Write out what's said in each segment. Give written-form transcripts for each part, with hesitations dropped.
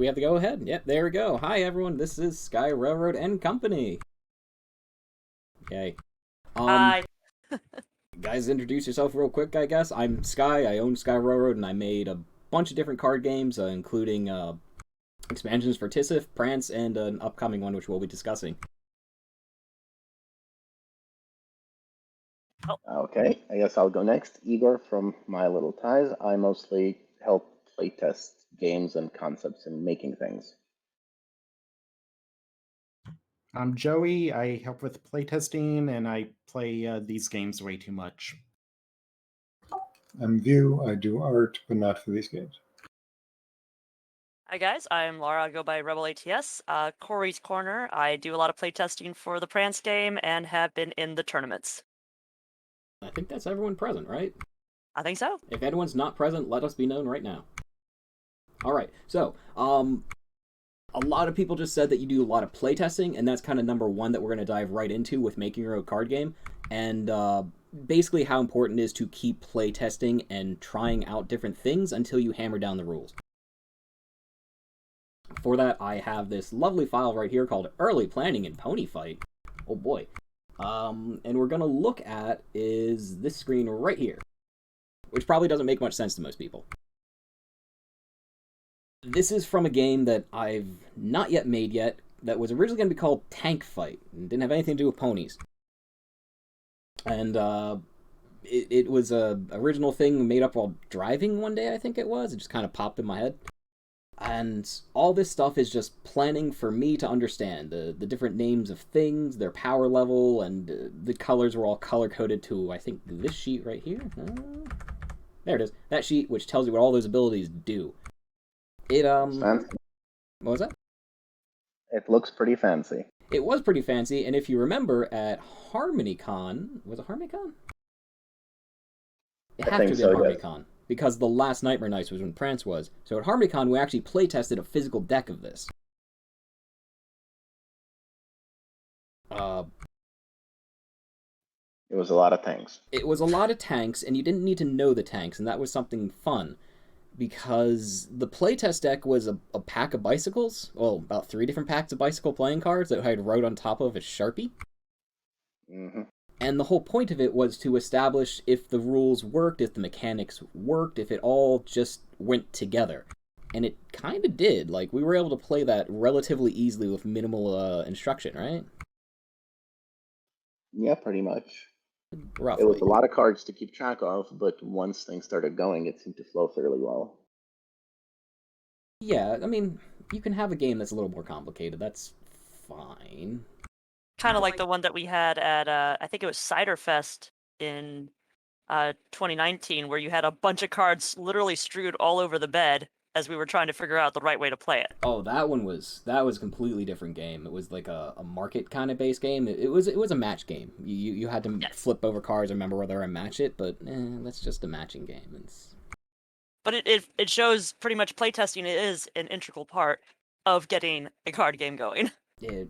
we have to go ahead. Yep, there we go. Hi, everyone. This is SkyRR and Company. Okay. Um, I guys, introduce yourself real quick, I guess. I'm Sky. I own SkyRR, and I made a bunch of different card games, including expansions for TSSSF, Prance, and an upcoming one which we'll be discussing. Okay, I guess I'll go next. Igor from My Little Ties. I mostly help playtest games and concepts and making things. I'm Joey. I help with playtesting, and I play these games way too much. I'm View. I do art, but not for these games. Hi guys, I'm Laura. I go by RebelATS. Corey's Corner. I do a lot of playtesting for the Prance game and have been in the tournaments. I think that's everyone present, right? I think so. If anyone's not present, let us be known right now. Alright, so, a lot of people just said that you do a lot of playtesting, and that's kind of number one that we're going to dive right into with making your own card game, and basically how important it is to keep playtesting and trying out different things until you hammer down the rules. For that, I have this lovely file right here called Early Planning in Pony Fight. Oh boy. And we're going to look at is this screen right here, which probably doesn't make much sense to most people. This is from a game that I've not yet made yet, that was originally going to be called Tank Fight, and didn't have anything to do with ponies. And it was a original thing made up while driving one day, I think it was. It just kind of popped in my head. And all this stuff is just planning for me to understand the different names of things, their power level, and the colors were all color-coded to, I think, this sheet right here. There it is. That sheet, which tells you what all those abilities do. It, Fancy. What was that? It looks pretty fancy. It was pretty fancy, and if you remember at HarmonyCon, was it HarmonyCon? It I had think to be so, at yes. HarmonyCon, because the last Nightmare Nights was when Prance was. So at HarmonyCon, we actually playtested a physical deck of this. It was a lot of tanks. It was a lot of tanks, and you didn't need to know the tanks, and that was something fun. Because the playtest deck was a pack of bicycles, well, about 3 different packs of bicycle playing cards that I had wrote on top of a Sharpie. Mm-hmm. And the whole point of it was to establish if the rules worked, if the mechanics worked, if it all just went together. And it kind of did. Like, we were able to play that relatively easily with minimal instruction, right? Yeah, pretty much. Roughly. It was a lot of cards to keep track of, but once things started going, it seemed to flow fairly well. Yeah, I mean, you can have a game that's a little more complicated. That's fine. Kind of like the one that we had at, I think it was Cider Fest in 2019, where you had a bunch of cards literally strewed all over the bed as we were trying to figure out the right way to play it. Oh, that was a completely different game. It was like a market kind of base game. It was a match game. You had to Yes. flip over cards and remember whether I match it, but that's just a matching game. But it shows pretty much playtesting is an integral part of getting a card game going. It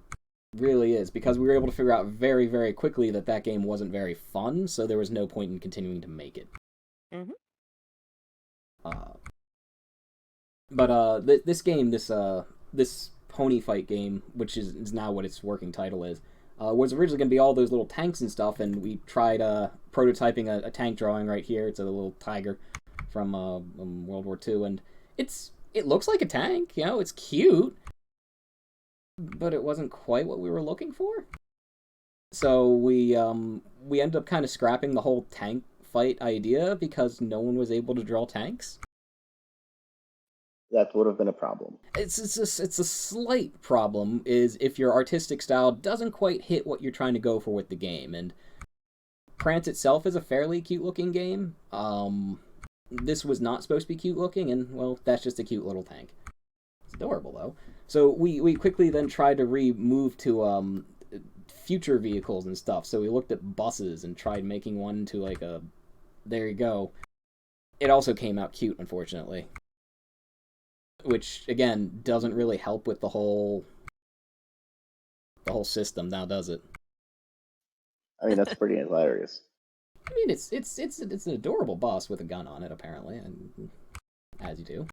really is, because we were able to figure out very, very quickly that that game wasn't very fun, so there was no point in continuing to make it. Mm-hmm. This game, this pony fight game, which is now what its working title is, was originally going to be all those little tanks and stuff, and we tried prototyping a tank drawing right here. It's a little tiger from World War II, and it looks like a tank, you know, it's cute, but it wasn't quite what we were looking for. So we ended up kind of scrapping the whole tank fight idea because no one was able to draw tanks. That would have been a problem. It's a slight problem is if your artistic style doesn't quite hit what you're trying to go for with the game. And Prance itself is a fairly cute looking game. This was not supposed to be cute looking, and well, that's just a cute little tank. It's adorable though. So we quickly then tried to move to future vehicles and stuff. So we looked at buses and tried making one to like a. There you go. It also came out cute, unfortunately. Which, again, doesn't really help with the whole system now, does it? I mean, that's pretty hilarious. I mean, it's an adorable bus with a gun on it, apparently, and as you do.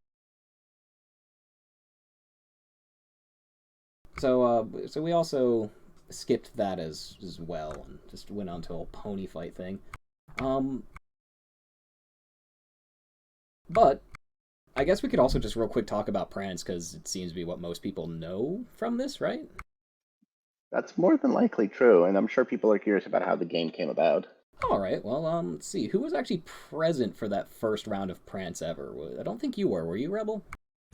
So we also skipped that as well and just went on to a pony fight thing. But I guess we could also just real quick talk about Prance, because it seems to be what most people know from this, right? That's more than likely true, and I'm sure people are curious about how the game came about. All right, well, let's see. Who was actually present for that first round of Prance ever? I don't think you were. Were you, Rebel?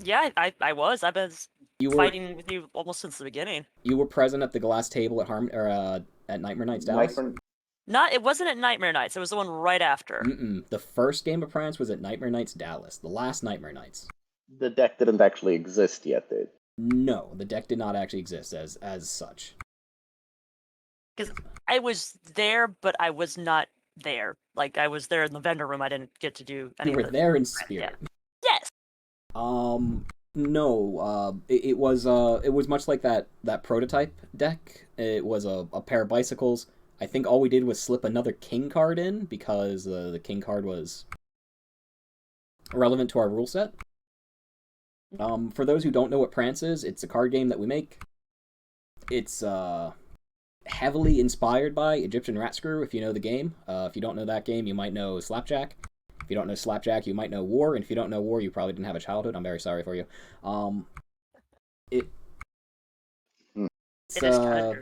Yeah, I was. I've been You were fighting with you almost since the beginning. you were present at the glass table at Nightmare Nights Dallas? It wasn't at Nightmare Nights. It was the one right after. The first game of Prance was at Nightmare Nights Dallas. The last Nightmare Nights. The deck didn't actually exist yet, dude. No, the deck did not actually exist as such. Because I was there, but I was not there. Like, I was there in the vendor room. I didn't get to do any You of were the... there in spirit. Yeah. Yes! No, it was much like that prototype deck. It was a pair of bicycles. I think all we did was slip another king card in, because the king card was relevant to our rule set. For those who don't know what Prance is, it's a card game that we make. It's heavily inspired by Egyptian Rat Screw, if you know the game. If you don't know that game, you might know Slapjack. If you don't know Slapjack, you might know War, and if you don't know War, you probably didn't have a childhood. I'm very sorry for you. It is kind of...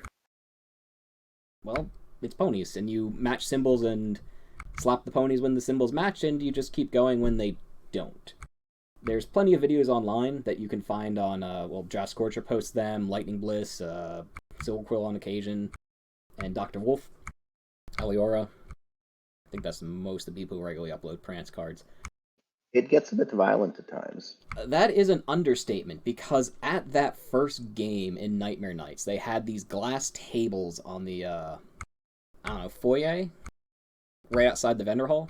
Well, it's ponies, and you match symbols and slap the ponies when the symbols match, and you just keep going when they don't. There's plenty of videos online that you can find on, Josh Scorcher posts them, Lightning Bliss, Silver Quill on occasion, and Dr. Wolf, Eliora. I think that's most of the people who regularly upload Prance cards. It gets a bit violent at times. That is an understatement, because at that first game in Nightmare Nights, they had these glass tables on the, foyer? Right outside the vendor hall?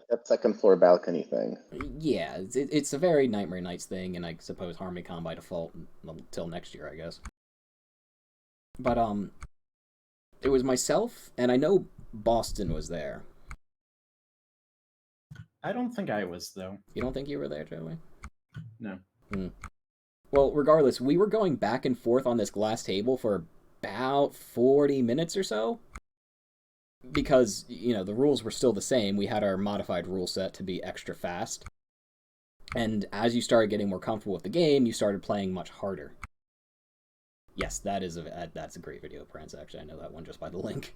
That second floor balcony thing. Yeah, it's a very Nightmare Nights thing, and I suppose HarmonyCon by default until next year, I guess. But, it was myself, and I know Boston was there. I don't think I was, though. You don't think you were there, Joey? No. Well, regardless, we were going back and forth on this glass table for about 40 minutes or so. Because, the rules were still the same. We had our modified rule set to be extra fast. And as you started getting more comfortable with the game, you started playing much harder. Yes, that's a great video, Prance, actually. I know that one just by the link.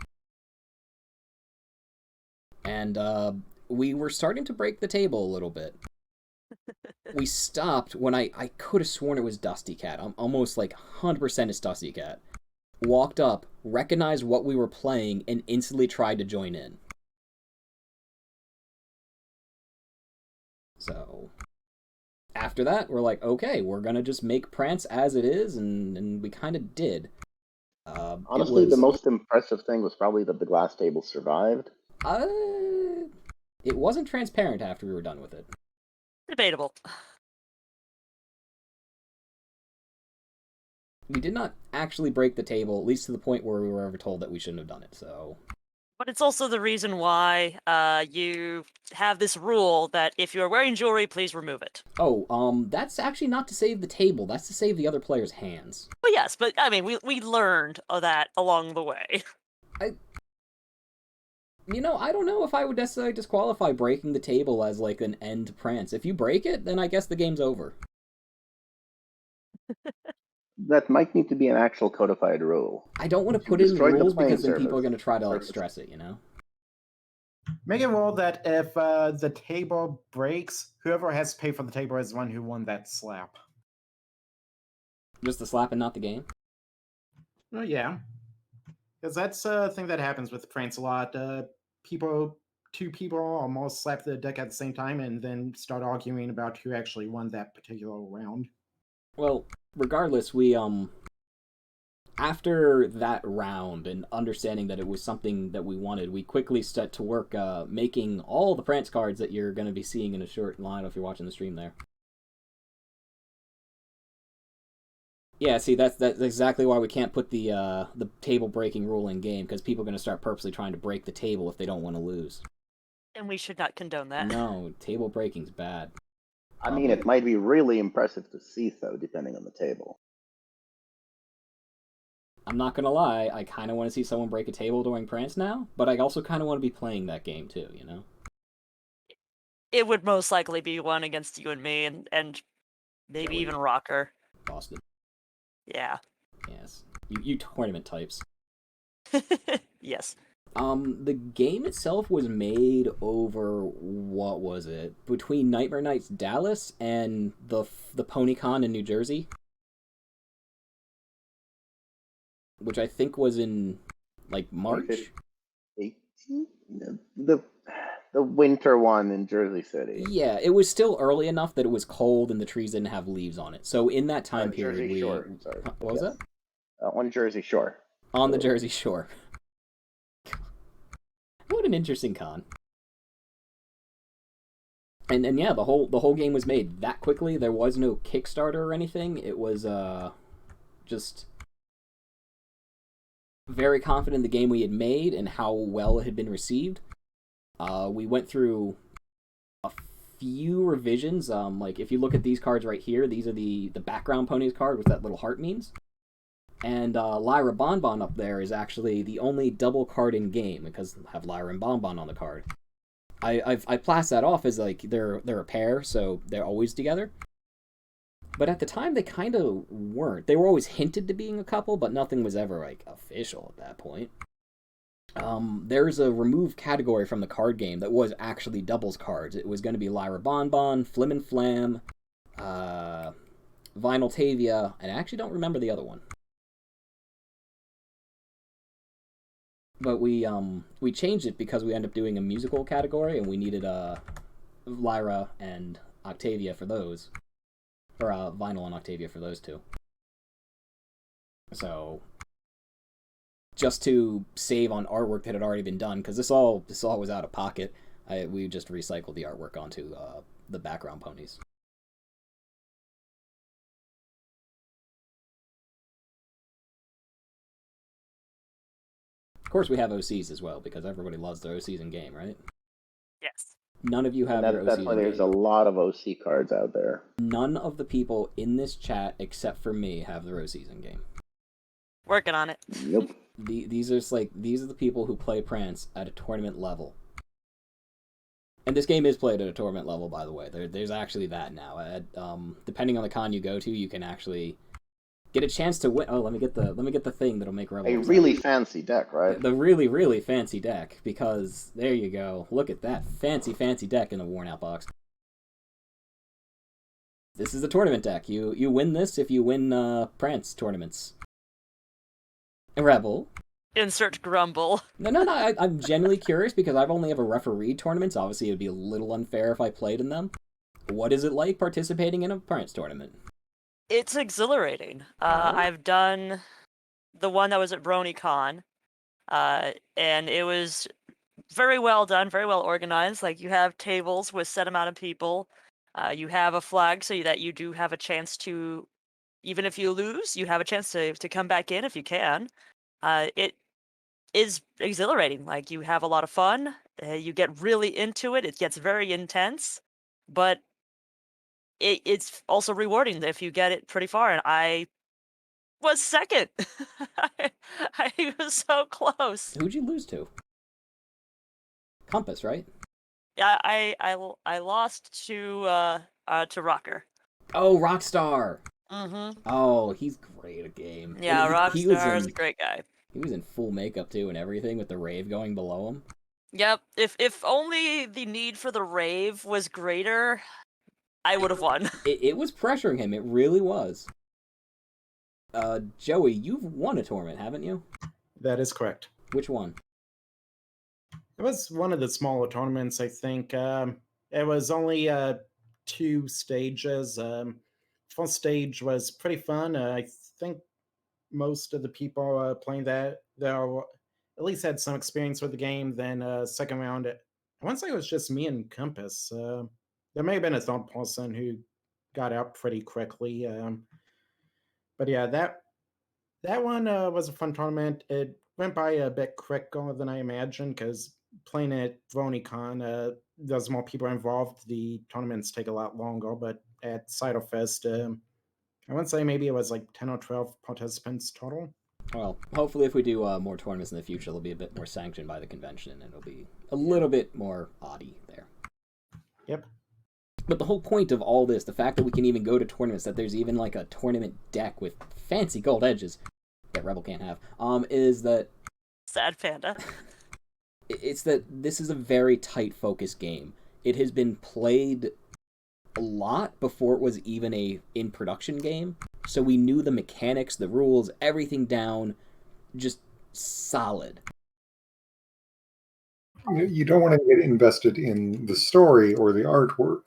And, we were starting to break the table a little bit. We stopped when I could have sworn it was Dusty Cat. I'm almost like 100% it's Dusty Cat. Walked up, recognized what we were playing, and instantly tried to join in. So, after that, we're like, okay, we're gonna just make Prance as it is, and we kind of did. Honestly, the most impressive thing was probably that the glass table survived. It wasn't transparent after we were done with it. Debatable. We did not actually break the table, at least to the point where we were ever told that we shouldn't have done it, so... But it's also the reason why you have this rule that if you're wearing jewelry, please remove it. Oh, that's actually not to save the table, that's to save the other player's hands. Well, yes, but, I mean, we learned of that along the way. I don't know if I would necessarily disqualify breaking the table as, like, an end to Prance. If you break it, then I guess the game's over. That might need to be an actual codified rule. I don't want to put it in the rules because then people are going to try to, like, stress it, Make a rule that if the table breaks, whoever has to pay for the table is the one who won that slap. Just the slap and not the game? Oh, yeah. Because that's a thing that happens with Prance a lot. Two people almost slap the deck at the same time and then start arguing about who actually won that particular round. Well, regardless, we, after that round and understanding that it was something that we wanted, we quickly set to work making all the Prance cards that you're going to be seeing in a short line if you're watching the stream there. Yeah, see, that's exactly why we can't put the table breaking rule in game, because people are going to start purposely trying to break the table if they don't want to lose. And we should not condone that. No, table breaking's bad. I mean, it might be really impressive to see, though, depending on the table. I'm not gonna lie, I kind of want to see someone break a table during Prance now, but I also kind of want to be playing that game too, you know? It would most likely be one against you and me, and maybe Joey. even Rocker. Boston. Yeah. Yes. You tournament types. Yes. The game itself was made over, what was it? Between Nightmare Nights Dallas and the PonyCon in New Jersey, which I think was in like March. 18? The winter one in Jersey City. Yeah, it was still early enough that it was cold and the trees didn't have leaves on it. So in that time period, Jersey Shore. Sorry. What was Yes. that? On Jersey Shore. On the Jersey Shore. What an interesting con. And yeah, the whole game was made that quickly. There was no Kickstarter or anything. It was just very confident in the game we had made and how well it had been received. We went through a few revisions. Like if you look at these cards right here, these are the background ponies card with that little heart means. And Lyra Bonbon up there is actually the only double card in game because I have Lyra and Bonbon on the card. I passed that off as like they're a pair, so they're always together. But at the time, they kind of weren't. They were always hinted to being a couple, but nothing was ever like official at that point. There's a removed category from the card game that was actually doubles cards. It was going to be Lyra Bonbon, Flim and Flam, Vinyltavia, and I actually don't remember the other one. But we changed it because we ended up doing a musical category, and we needed Lyra and Octavia for those, or Vinyl and Octavia for those two. So just to save on artwork that had already been done, because this all was out of pocket, we just recycled the artwork onto the background ponies. Of course, we have OCs as well, because everybody loves their OCs in game, right? Yes. None of you have your OCs That's why in there's game. a lot of OC cards out there. None of the people in this chat, except for me, have their OCs in game. Working on it. Nope. These are the people who play Prance at a tournament level. And this game is played at a tournament level, by the way. There's actually that now. Depending on the con you go to, you can actually get a chance to win. Oh, let me get the thing that'll make Rebel. A really fancy deck, right? The really, really fancy deck, because there you go. Look at that fancy deck in the worn out box. This is the tournament deck. You win this if you win Prance tournaments. Rebel. Insert grumble. No. I'm genuinely curious because I've only ever refereed tournaments. Obviously, it would be a little unfair if I played in them. What is it like participating in a Prance tournament? It's exhilarating. I've done the one that was at BronyCon, and it was very well done, very well organized. Like, you have tables with set amount of people. You have a flag so that you do have a chance to, even if you lose, you have a chance to come back in if you can. It is exhilarating. Like, you have a lot of fun. You get really into it. It gets very intense, but it's also rewarding if you get it pretty far. And I was second. I was so close. Who'd you lose to? Compass, right? Yeah, I lost to Rocker. Oh, Rockstar. Mm-hmm. Oh, he's great at game. Yeah, He Rockstar is a great guy. He was in full makeup too and everything with the rave going below him. Yep. If only the need for the rave was greater, I would have won. It was pressuring him. It really was. Joey, you've won a tournament, haven't you? That is correct. Which one? It was one of the smaller tournaments, I think. It was only 2 stages. First stage was pretty fun. I think most of the people playing that at least had some experience with the game. Then second round, I want to say it was just me and Compass. There may have been a third person who got out pretty quickly. But yeah, that one was a fun tournament. It went by a bit quicker than I imagined because playing at VonyCon, there's more people involved. The tournaments take a lot longer, but at Ciderfest, I want to say maybe it was like 10 or 12 participants total. Well, hopefully if we do more tournaments in the future, they'll be a bit more sanctioned by the convention, and it'll be a little bit more oddie there. Yep. But the whole point of all this, the fact that we can even go to tournaments, that there's even like a tournament deck with fancy gold edges that Rebel can't have, is that... Sad panda. It's that this is a very tight focused game. It has been played a lot before it was even a in-production game, so we knew the mechanics, the rules, everything down, just solid. You don't want to get invested in the story or the artwork.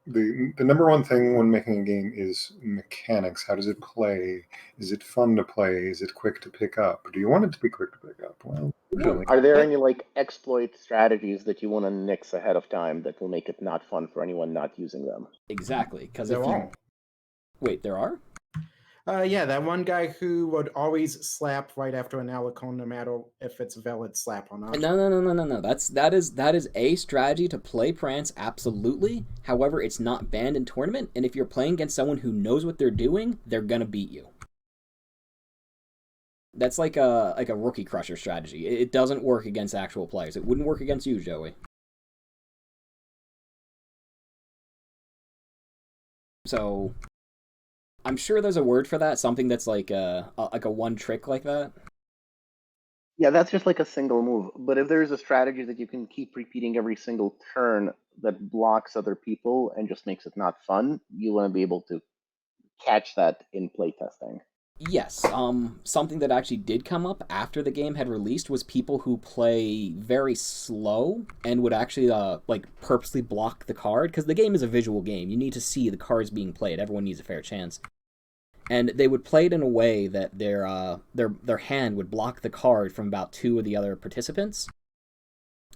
The number one thing when making a game is mechanics. How does it play? Is it fun to play? Is it quick to pick up? Do you want it to be quick to pick up? Well, usually. Are there any like exploit strategies that you want to nix ahead of time that will make it not fun for anyone not using them? Exactly, because if There you... are. Wait, there are? Yeah, that one guy who would always slap right after an alicon, no matter if it's a valid slap or not. No. That is a strategy to play Prance, absolutely. However, it's not banned in tournament, and if you're playing against someone who knows what they're doing, they're gonna beat you. That's like a rookie crusher strategy. It doesn't work against actual players. It wouldn't work against you, Joey. So I'm sure there's a word for that, something that's like a one trick like that. Yeah, that's just like a single move. But if there's a strategy that you can keep repeating every single turn that blocks other people and just makes it not fun, you want to be able to catch that in playtesting. Yes, something that actually did come up after the game had released was people who play very slow and would actually like purposely block the card, because the game is a visual game. You need to see the cards being played. Everyone needs a fair chance. And they would play it in a way that their hand would block the card from about two of the other participants.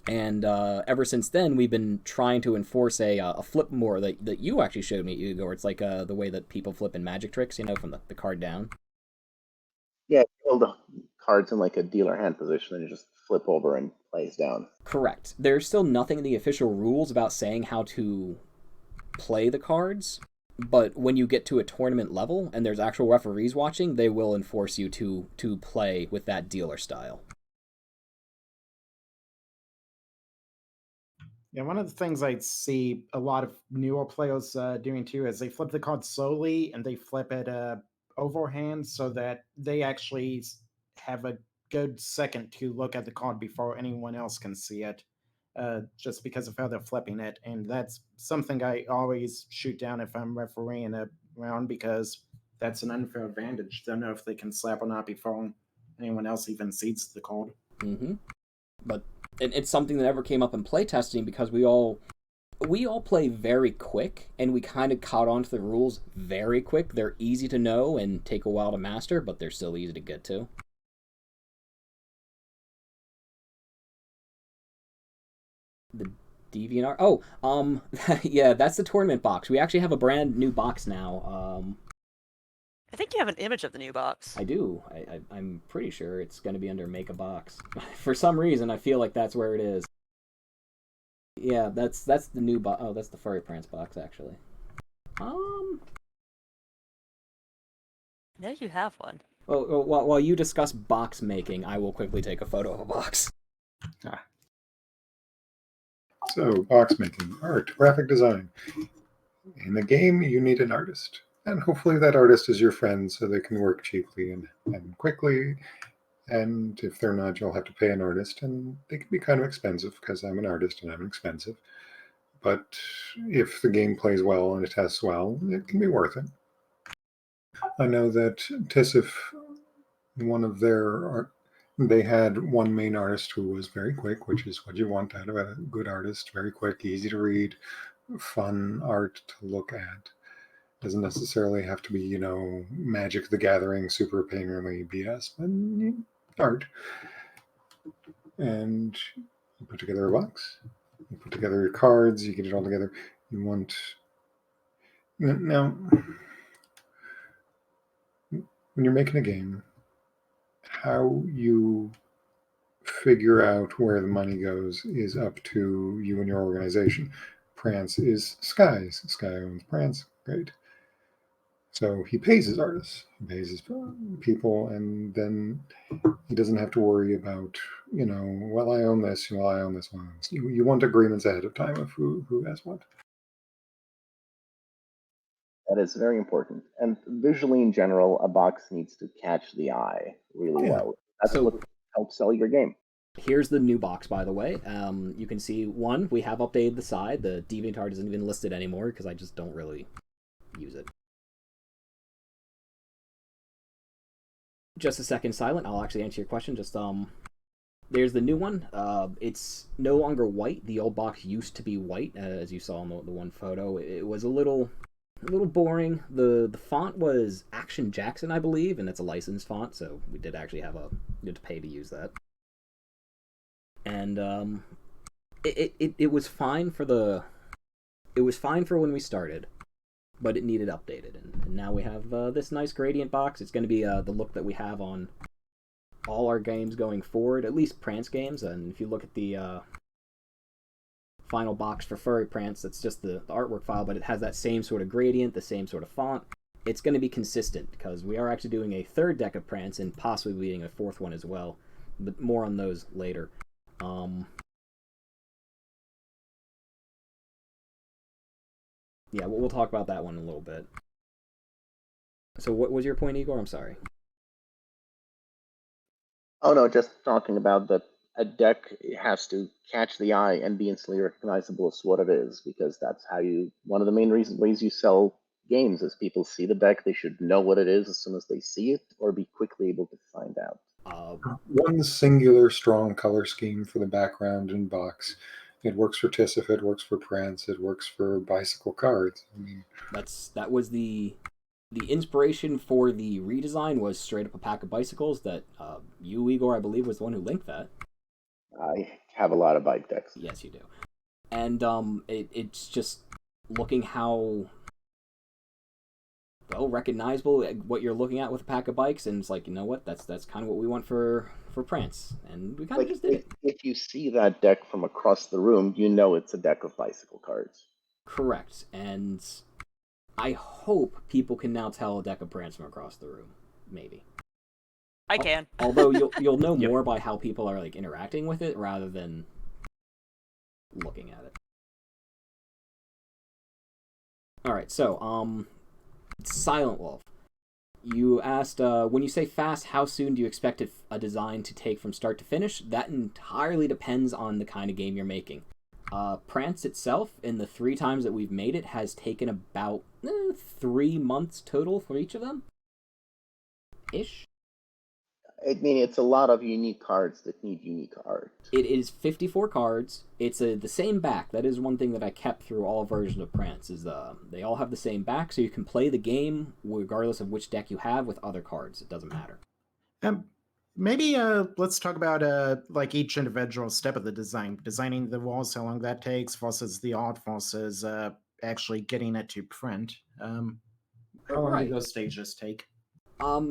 And ever since then, we've been trying to enforce a flip more that you actually showed me, Igor. It's like the way that people flip in magic tricks, you know, from the card down. Yeah, hold the cards in like a dealer hand position and you just flip over and plays down. Correct. There's still nothing in the official rules about saying how to play the cards, but when you get to a tournament level and there's actual referees watching, they will enforce you to play with that dealer style. Yeah, one of the things I see a lot of newer players doing too is they flip the card slowly and they flip it overhand so that they actually have a good second to look at the card before anyone else can see it, just because of how they're flipping it. And that's something I always shoot down if I'm refereeing a round, because that's an unfair advantage. Don't know if they can slap or not before anyone else even sees the card. Mm-hmm. But it's something that never came up in playtesting because we all play very quick, and we kind of caught on to the rules very quick. They're easy to know and take a while to master, but they're still easy to get to. The DeviantArt. Oh, yeah, that's the tournament box. We actually have a brand new box now. I think you have an image of the new box. I do. I'm pretty sure it's going to be under Make a Box. For some reason, I feel like that's where it is. Yeah, that's the new box. Oh, that's the Furry Prance box, actually. Yeah, you have one. Well, while you discuss box making, I will quickly take a photo of a box. So, box making, art, graphic design. In the game, you need an artist. And hopefully that artist is your friend so they can work cheaply and quickly. And if they're not, you'll have to pay an artist. And they can be kind of expensive because I'm an artist and I'm expensive. But if the game plays well and it tests well, it can be worth it. I know that TSSSF, one of their they had one main artist who was very quick, which is what you want out of a good artist. Very quick, easy to read, fun art to look at. Doesn't necessarily have to be, you know, Magic the Gathering, super painterly BS, but art. And you put together a box. You put together your cards. You get it all together. You want... Now, when you're making a game, how you figure out where the money goes is up to you and your organization. Prance is Sky's. Sky owns Prance. Great. So he pays his artists, he pays his people, and then he doesn't have to worry about, well, I own this, well, I own this one. You want agreements ahead of time of who has what. That is very important. And visually, in general, a box needs to catch the eye really well. That's what helps sell your game. Here's the new box, by the way. You can see, one, we have updated the side. The DeviantArt isn't even listed anymore because I just don't really use it. Just a second, Silent. I'll actually answer your question. Just, there's the new one. It's no longer white. The old box used to be white, as you saw in the one photo. It was a little boring. The font was Action Jackson, I believe, and that's a licensed font, so we did actually have you had to pay to use that. And it was fine for when we started, but it needed updated, and now we have this nice gradient box. It's going to be the look that we have on all our games going forward, at least Prance games. And if you look at the final box for Furry Prance, that's just the artwork file, but it has that same sort of gradient, the same sort of font. It's going to be consistent, because we are actually doing a third deck of Prance, and possibly leading a fourth one as well, but more on those later. Yeah, we'll talk about that one in a little bit. So what was your point, Igor? I'm sorry. Oh, no, just talking about that a deck has to catch the eye and be instantly recognizable as what it is, because that's how one of the main ways you sell games is people see the deck, they should know what it is as soon as they see it, or be quickly able to find out. One singular strong color scheme for the background and box. It works for TSSSF, it works for Prance, it works for bicycle cards. I mean, that was the inspiration for the redesign was straight up a pack of bicycles that you, Igor, I believe, was the one who linked that. I have a lot of bike decks. Yes, you do. And it's just looking how recognizable what you're looking at with a pack of bikes, and it's like, you know what, that's kind of what we want for Prance, and we kind of just did it. If you see that deck from across the room, you know it's a deck of bicycle cards. Correct, and I hope people can now tell a deck of Prance from across the room. Maybe. I can. Although you'll know more by how people are like interacting with it rather than looking at it. All right, so Silent Wolf. You asked, when you say fast, how soon do you expect a design to take from start to finish? That entirely depends on the kind of game you're making. Prance itself, in the 3 times that we've made it, has taken about 3 months total for each of them. Ish. I mean, it's a lot of unique cards that need unique art. It is 54 cards. It's the same back. That is one thing that I kept through all versions of Prance, is they all have the same back, so you can play the game regardless of which deck you have with other cards. It doesn't matter. Maybe let's talk about like each individual step of the design. Designing the walls, how long that takes, versus the art, versus actually getting it to print. How long do those stages take?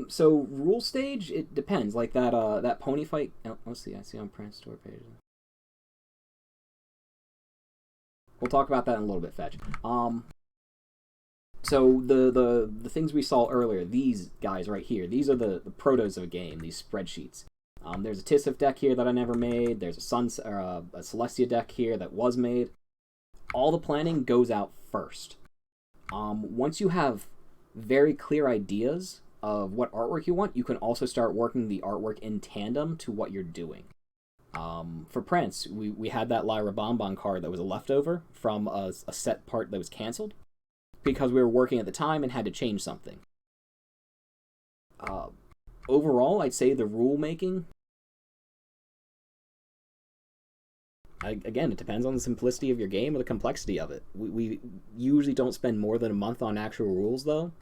So rule stage, it depends. Like that pony fight. Oh, let's see. I see on Prance store page. We'll talk about that in a little bit, Fetch. So the things we saw earlier, these guys right here, these are the protos of a game. These spreadsheets. There's a TSSSF deck here that I never made. There's a Celestia deck here that was made. All the planning goes out first. Once you have very clear ideas of what artwork you want, you can also start working the artwork in tandem to what you're doing. For Prance, we had that Lyra Bonbon card that was a leftover from a set part that was canceled because we were working at the time and had to change something. Overall, I'd say the rule making, again, it depends on the simplicity of your game or the complexity of it. We usually don't spend more than a month on actual rules, though.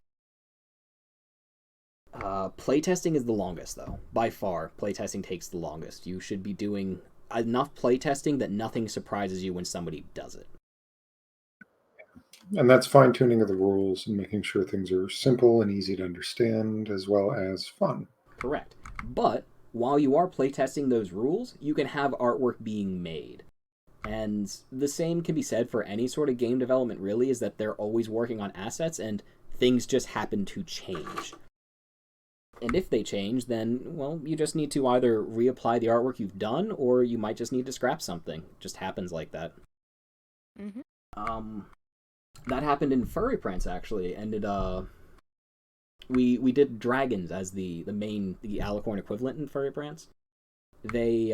Playtesting is the longest, though. By far, playtesting takes the longest. You should be doing enough playtesting that nothing surprises you when somebody does it. And that's fine-tuning of the rules and making sure things are simple and easy to understand, as well as fun. Correct. But while you are playtesting those rules, you can have artwork being made. And the same can be said for any sort of game development, really, is that they're always working on assets, and things just happen to change. And if they change, then, well, you just need to either reapply the artwork you've done, or you might just need to scrap something. It just happens like that. That happened in Furry Prance, actually, and we did dragons as the alicorn equivalent in Furry Prance. They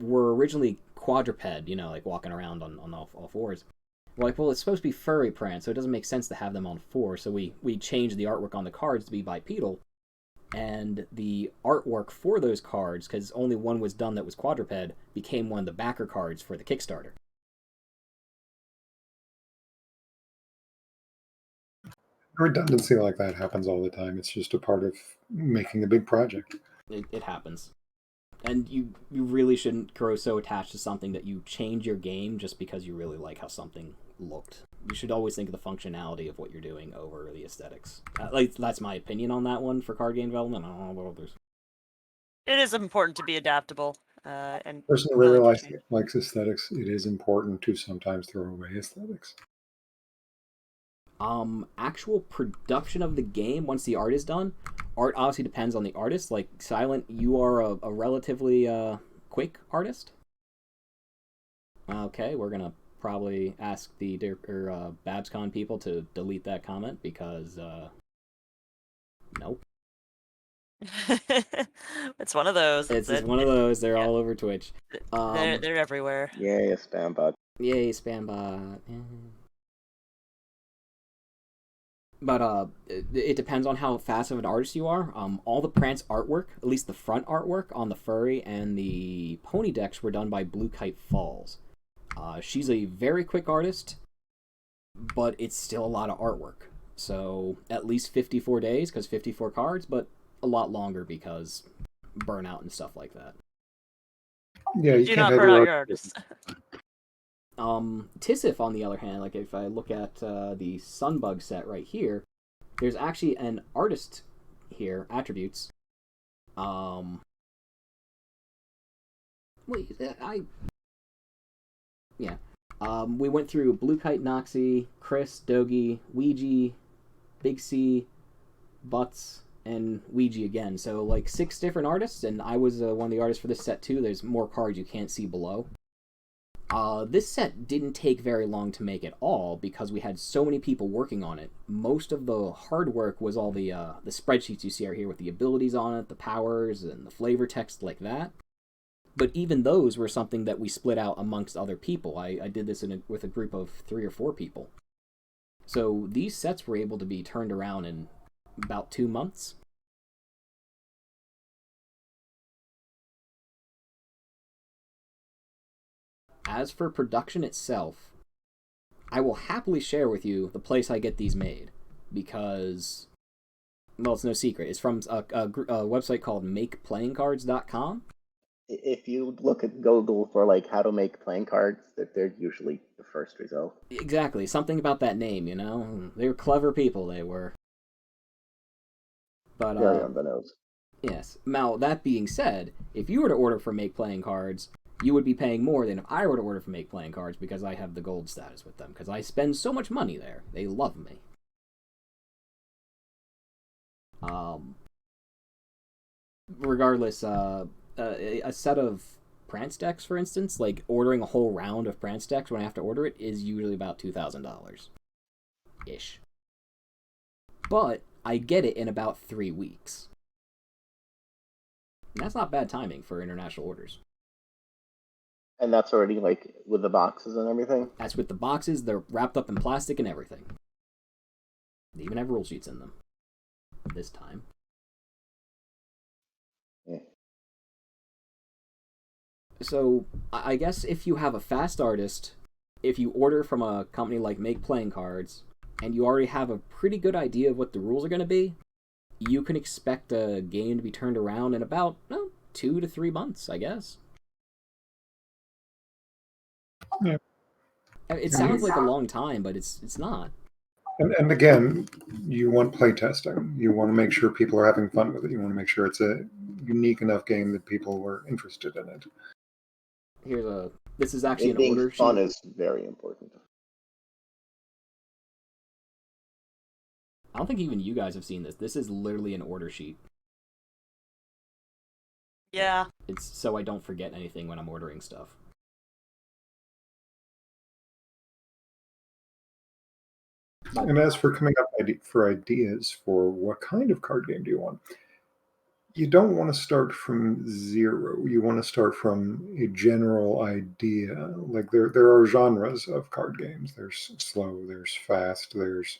were originally quadruped, like walking around on all fours. We're like, well, it's supposed to be Furry Prance, so it doesn't make sense to have them on four, so we changed the artwork on the cards to be bipedal. And the artwork for those cards, because only one was done that was quadruped, became one of the backer cards for the Kickstarter. Redundancy like that happens all the time. It's just a part of making a big project. It happens. And you really shouldn't grow so attached to something that you change your game just because you really like how something looked. You should always think of the functionality of what you're doing over the aesthetics. That's my opinion on that one for card game development. I don't know about others. It is important to be adaptable. And Person who really likes aesthetics, it is important to sometimes throw away aesthetics. Actual production of the game, once the art is done, art obviously depends on the artist. Like, Silent, you are a relatively quick artist. Okay, we're gonna probably ask the BABSCon people to delete that comment because nope. It's one of those. It's one of those. They're all over Twitch. They're everywhere. Yay, a spam bot. Yay, spam bot. But it depends on how fast of an artist you are. All the Prance artwork, at least the front artwork on the furry and the pony decks, were done by Blue Kite Falls. She's a very quick artist, but it's still a lot of artwork. So at least 54 days, because 54 cards, but a lot longer because burnout and stuff like that. Yeah, you Do can't not have burn your out your artists. TSSSF, on the other hand, like if I look at the Sunbug set right here, there's actually an artist here, attributes. We went through Blue Kite Noxie, Chris, Dogi, Ouija, Big C, Butts, and Ouija again. So like 6 different artists, and I was one of the artists for this set too. There's more cards you can't see below. This set didn't take very long to make at all because we had so many people working on it. Most of the hard work was all the spreadsheets you see right here with the abilities on it, the powers, and the flavor text like that. But even those were something that we split out amongst other people. I did this with a group of 3 or 4 people. So these sets were able to be turned around in about 2 months. As for production itself, I will happily share with you the place I get these made, because, well, it's no secret. It's from a website called MakePlayingCards.com. If you look at Google for like how to make playing cards, they're usually the first result. Exactly. Something about that name, They were clever people, they were. But, Very on the nose. Yes. Now, that being said, if you were to order from Make Playing Cards, you would be paying more than if I were to order from Make Playing Cards because I have the gold status with them, because I spend so much money there. They love me. Regardless, a set of Prance decks, for instance, like ordering a whole round of Prance decks when I have to order it is usually about $2,000-ish. But I get it in about 3 weeks. And that's not bad timing for international orders. And that's already like with the boxes and everything? That's with the boxes, they're wrapped up in plastic and everything. They even have rule sheets in them. This time. Yeah. So, I guess if you have a fast artist, if you order from a company like Make Playing Cards, and you already have a pretty good idea of what the rules are going to be, you can expect a game to be turned around in about 2 to 3 months, I guess. Yeah. It sounds like a long time, but it's not. And again, you want playtesting. You want to make sure people are having fun with it. You want to make sure it's a unique enough game that people were interested in it. This is actually It an order being fun sheet. is very important. I don't think even you guys have seen this. This is literally an order sheet. Yeah. It's so I don't forget anything when I'm ordering stuff. And as for coming up for ideas for what kind of card game do you want, you don't want to start from zero. You want to start from a general idea. Like there are genres of card games. There's slow, there's fast, there's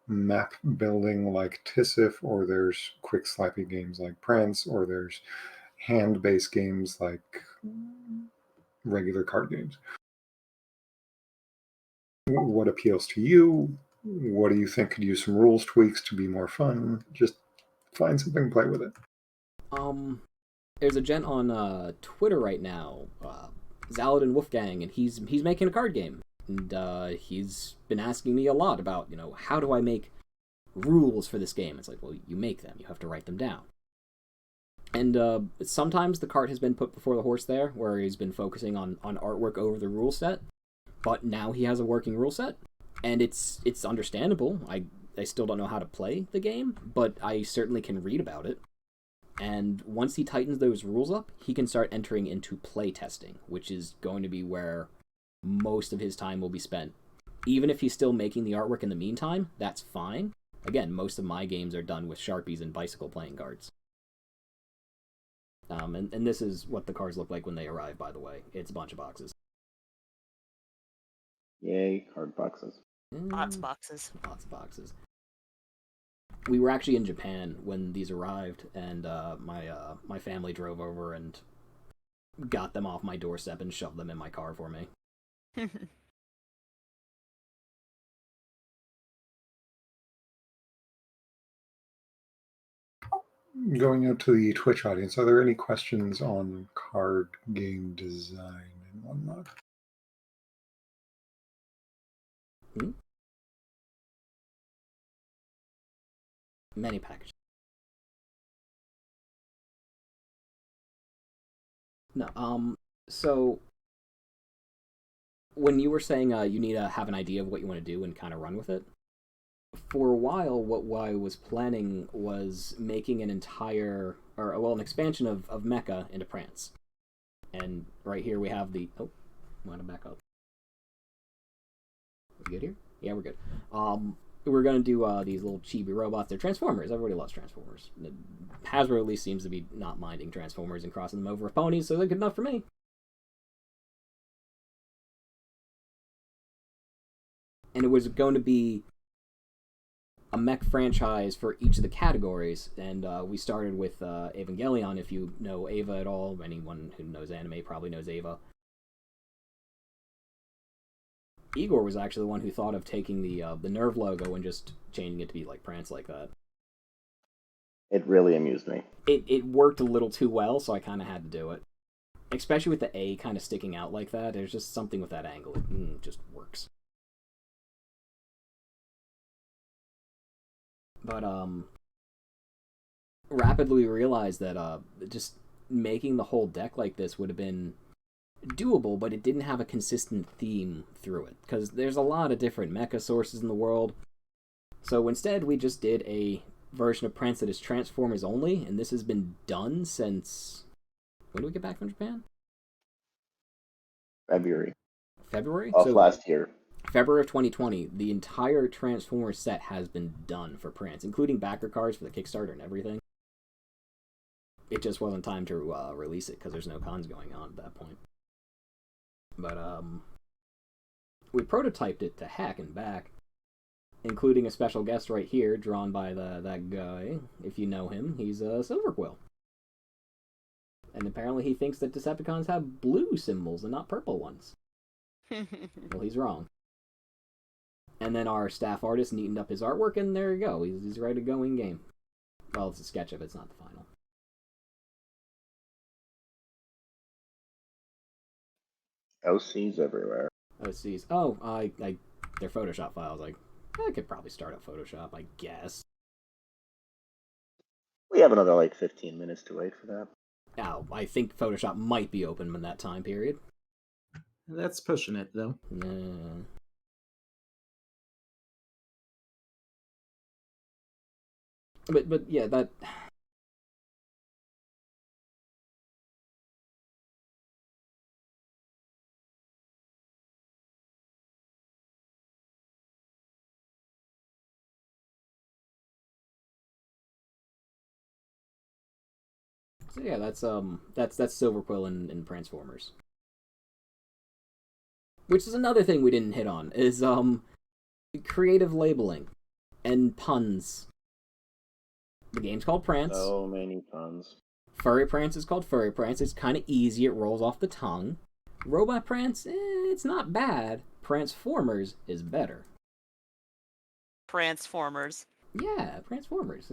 map building like TSSSF, or there's quick slappy games like Prance, or there's hand-based games like regular card games. What appeals to you? What do you think could use some rules tweaks to be more fun? Just find something, play with it. There's a gent on Twitter right now, Zaladin Wolfgang, and he's making a card game, and he's been asking me a lot about, how do I make rules for this game? It's like, well, you make them. You have to write them down. And sometimes the cart has been put before the horse there, where he's been focusing on artwork over the rule set, but now he has a working rule set, and it's understandable. I still don't know how to play the game, but I certainly can read about it. And once he tightens those rules up, he can start entering into play testing, which is going to be where most of his time will be spent. Even if he's still making the artwork in the meantime, that's fine. Again, most of my games are done with Sharpies and bicycle playing cards. And this is what the cards look like when they arrive, by the way. It's a bunch of boxes. Yay, card boxes. Lots of boxes. Lots of boxes. We were actually in Japan when these arrived, and my family drove over and got them off my doorstep and shoved them in my car for me. Going out to the Twitch audience, are there any questions on card game design and whatnot? Many packages. No, so when you were saying you need to have an idea of what you want to do and kind of run with it, for a while, what I was planning was making an entire, an expansion of Mecha into Prance. And right here we have the, want to back up. We good here? Yeah, we're good. We're going to do these little chibi robots. They're Transformers. Everybody loves Transformers. Hasbro at least seems to be not minding Transformers and crossing them over with ponies, so they're good enough for me. And it was going to be a mech franchise for each of the categories, and we started with Evangelion. If you know Eva at all, anyone who knows anime probably knows Eva. Igor was actually the one who thought of taking the Nerve logo and just changing it to be like Prance like that. It really amused me. It worked a little too well, so I kind of had to do it. Especially with the A kind of sticking out like that. There's just something with that angle. It just works. But rapidly realized that just making the whole deck like this would have been doable, but it didn't have a consistent theme through it, because there's a lot of different mecha sources in the world. So instead, we just did a version of Prance that is Transformers only, and this has been done since... When did we get back from Japan? February. February? Of last year. February of 2020, the entire Transformers set has been done for Prance, including backer cards for the Kickstarter and everything. It just wasn't time to release it because there's no cons going on at that point. But we prototyped it to heck and back, including a special guest right here, drawn by that guy. If you know him, he's Silverquill. And apparently he thinks that Decepticons have blue symbols and not purple ones. Well, he's wrong. And then our staff artist neatened up his artwork, and there you go. He's ready to go in game. Well, it's a sketch of it, it's not the final. OCs everywhere. OCs. Oh, they're Photoshop files. I could probably start up Photoshop, I guess. We have another 15 minutes to wait for that. Now, I think Photoshop might be open in that time period. That's pushing it, though. Nah. But yeah, that. So yeah, that's Silver Quill in Transformers. Which is another thing we didn't hit on is creative labeling and puns. The game's called Prance. So many puns. Furry Prance is called Furry Prance. It's kind of easy. It rolls off the tongue. Robot Prance, it's not bad. Transformers is better. Transformers. Yeah, Transformers.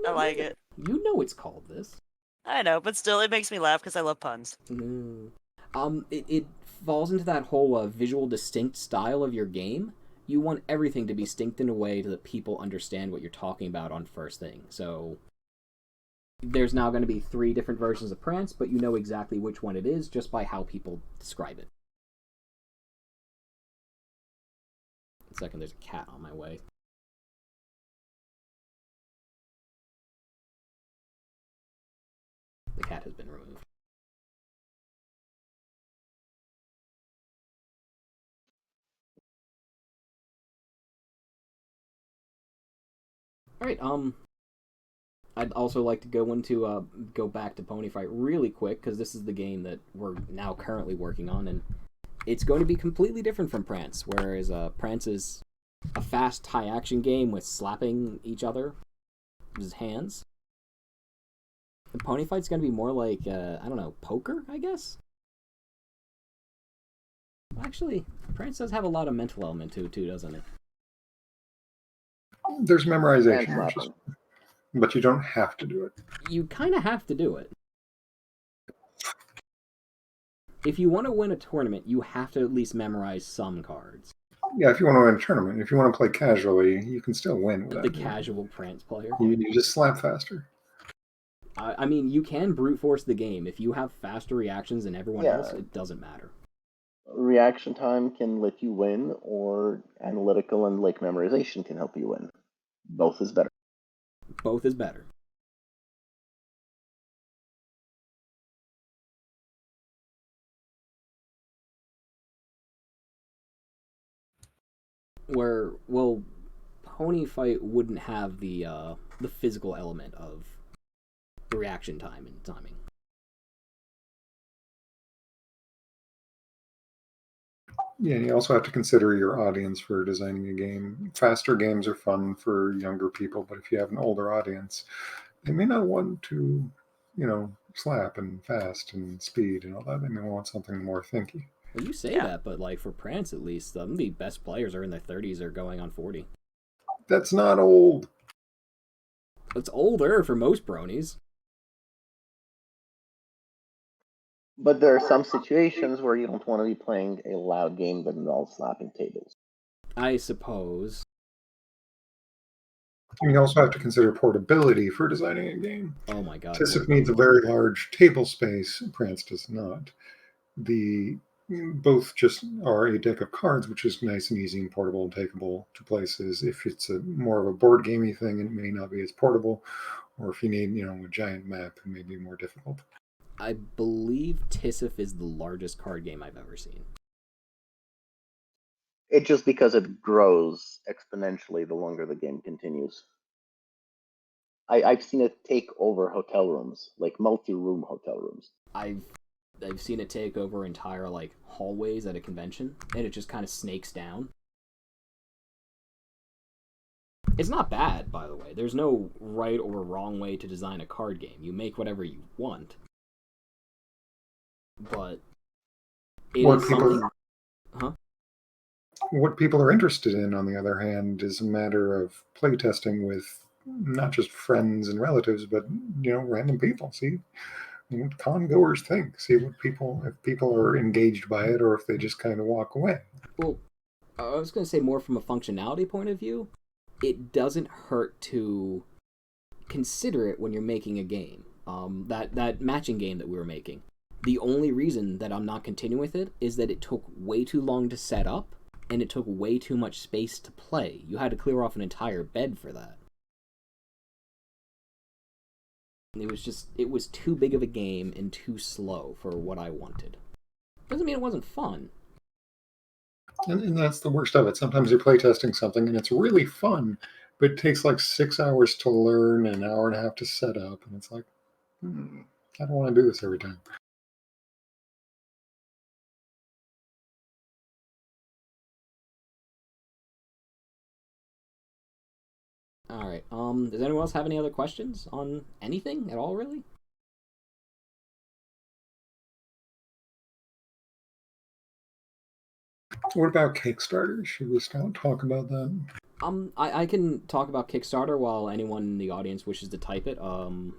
I like it. You know it's called this. I know, but still, it makes me laugh because I love puns. It falls into that whole visual distinct style of your game. You want everything to be distinct in a way that people understand what you're talking about on first thing. So there's now going to be 3 different versions of Prance, but you know exactly which one it is just by how people describe it. One second, there's a cat on my way. The cat has been removed. Alright, I'd also like to go back to Pony Fight really quick, because this is the game that we're now currently working on, and it's going to be completely different from Prance, whereas Prance is a fast, high-action game with slapping each other with his hands. And Pony Fight's going to be more like, I don't know, poker, I guess? Actually, Prance does have a lot of mental element to it, too, doesn't it? There's memorization, And slapping. but you don't have to do it. You kind of have to do it. If you want to win a tournament, you have to at least memorize some cards. Yeah, if you want to win a tournament, if you want to play casually, you can still win with The that. casual Prance player. You just slap faster. I mean, you can brute force the game. If you have faster reactions than everyone Yeah. else, it doesn't matter. Reaction time can let you win, or analytical and like memorization can help you win. Both is better. Both is better. Where, well, Pony Fight wouldn't have the physical element of reaction time and timing. Yeah, and you also have to consider your audience for designing a game. Faster games are fun for younger people, but if you have an older audience, they may not want to, slap and fast and speed and all that. They may want something more thinky. Well, you say that, but like for Prance at least, the best players are in their 30s or going on 40. That's not old. It's older for most bronies. But there are some situations where you don't want to be playing a loud game that involves slapping tables. I suppose. You also have to consider portability for designing a game. Oh my god. TSSSF needs a very large table space. Prance does not. Both just are a deck of cards, which is nice and easy and portable and takeable to places. If it's more of a board gamey thing, it may not be as portable. Or if you need, a giant map, it may be more difficult. I believe TSSSF is the largest card game I've ever seen. It's just because it grows exponentially the longer the game continues. I've seen it take over hotel rooms, like multi-room hotel rooms. I've seen it take over entire hallways at a convention, and it just kind of snakes down. It's not bad, by the way. There's no right or wrong way to design a card game. You make whatever you want. But it is something... What people are interested in, on the other hand, is a matter of playtesting with not just friends and relatives, but random people. See what con-goers think. See if people are engaged by it, or if they just kind of walk away. Well, I was going to say more from a functionality point of view. It doesn't hurt to consider it when you're making a game. That matching game that we were making. The only reason that I'm not continuing with it is that it took way too long to set up, and it took way too much space to play. You had to clear off an entire bed for that. It was too big of a game and too slow for what I wanted. Doesn't mean it wasn't fun. And that's the worst of it. Sometimes you're playtesting something and it's really fun, but it takes like 6 hours to learn, an hour and a half to set up, and it's like, I don't want to do this every time. All right. Does anyone else have any other questions on anything at all, really? What about Kickstarter? Should we start talk about that? I can talk about Kickstarter while anyone in the audience wishes to type it.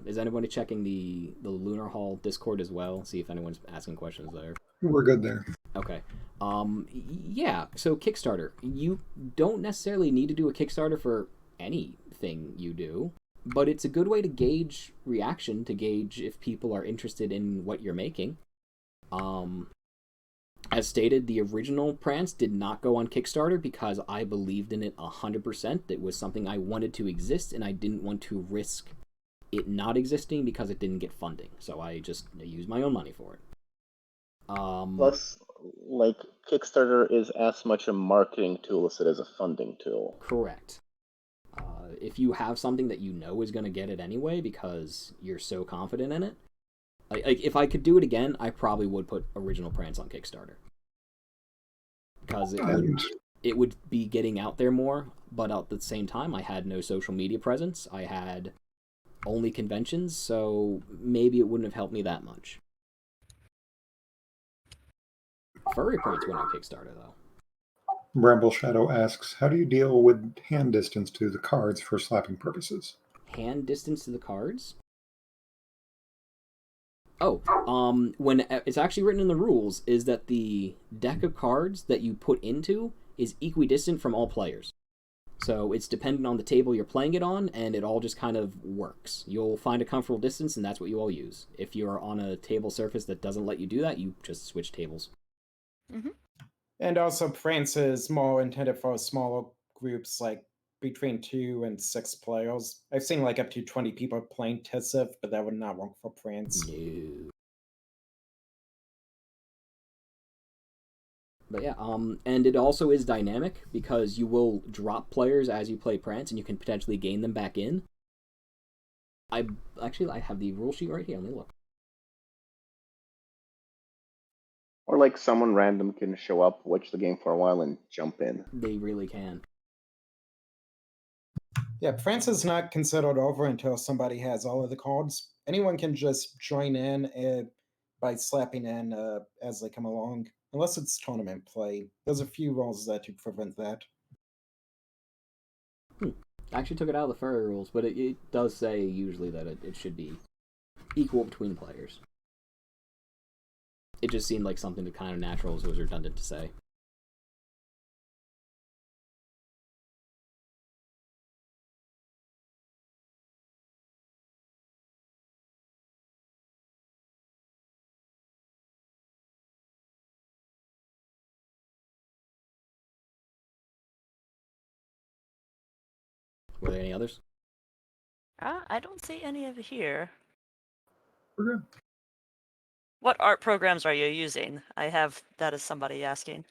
Is anybody checking the Lunar Hall Discord as well? See if anyone's asking questions there. We're good there. Okay. Yeah, so Kickstarter. You don't necessarily need to do a Kickstarter for anything you do, but it's a good way to gauge reaction, to gauge if people are interested in what you're making. As stated, the original Prance did not go on Kickstarter because I believed in it 100%. It was something I wanted to exist, and I didn't want to risk it not existing because it didn't get funding. So I just used my own money for it. Plus, like, Kickstarter is as much a marketing tool as it is a funding tool. Correct. If you have something that you know is going to get it anyway because you're so confident in it, like if I could do it again, I probably would put original Prance on Kickstarter. Because it would be getting out there more, but at the same time, I had no social media presence. I had only conventions, so maybe it wouldn't have helped me that much. Furry Prance went on Kickstarter, though. Bramble Shadow asks, how do you deal with hand distance to the cards for slapping purposes? Hand distance to the cards? Oh, when it's actually written in the rules is that the deck of cards that you put into is equidistant from all players. So it's dependent on the table you're playing it on, and it all just kind of works. You'll find a comfortable distance, and that's what you all use. If you're on a table surface that doesn't let you do that, you just switch tables. Mm-hmm. And also, Prance is more intended for smaller groups, like between 2 and 6 players. I've seen like up to 20 people playing TSSSF, but that would not work for Prance. No. But yeah, and it also is dynamic because you will drop players as you play Prance, and you can potentially gain them back in. I have the rule sheet right here. Let me look. Or like someone random can show up, watch the game for a while, and jump in. They really can. Yeah, Prance is not considered over until somebody has all of the cards. Anyone can just join in by slapping in as they come along, unless it's tournament play. There's a few rules there to prevent that. I actually took it out of the furry rules, but it does say usually that it should be equal between players. It just seemed like something that kind of natural, so it was redundant to say. Were there any others? I don't see any of it here. We're good. What art programs are you using? I have that as somebody asking.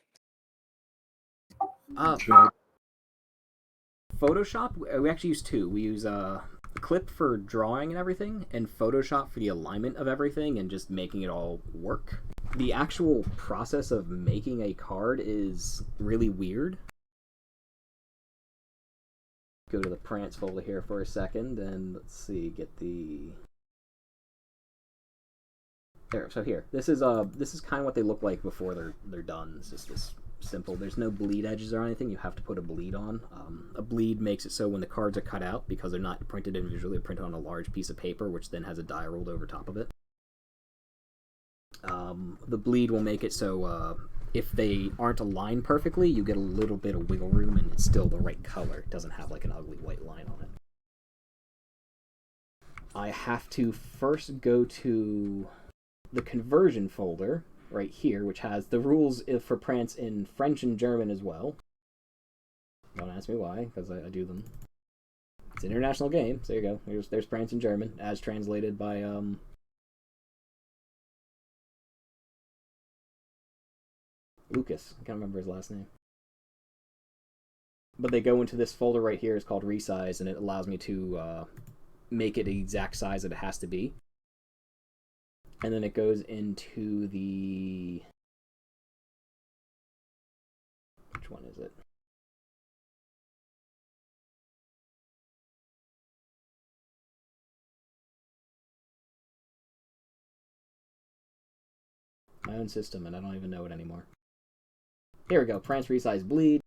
Photoshop, we actually use two. We use Clip for drawing and everything, and Photoshop for the alignment of everything and just making it all work. The actual process of making a card is really weird. Go to the Prance folder here for a second, and let's see, get the... There, so here. This is kind of what they look like before they're done. It's just this simple. There's no bleed edges or anything. You have to put a bleed on. A bleed makes it so when the cards are cut out, because they're not printed individually, they're printed on a large piece of paper, which then has a die rolled over top of it. The bleed will make it so if they aren't aligned perfectly, you get a little bit of wiggle room and it's still the right color. It doesn't have like an ugly white line on it. I have to first go to the conversion folder right here, which has the rules for Prance in French and German as well. Don't ask me why, because I do them. It's an international game. So there you go. There's Prance in German, as translated by Lucas. I can't remember his last name. But they go into this folder right here. It's called Resize, and it allows me to make it the exact size that it has to be. And then it goes into the... Which one is it? My own system, and I don't even know it anymore. Here we go. Prance Resize Bleed.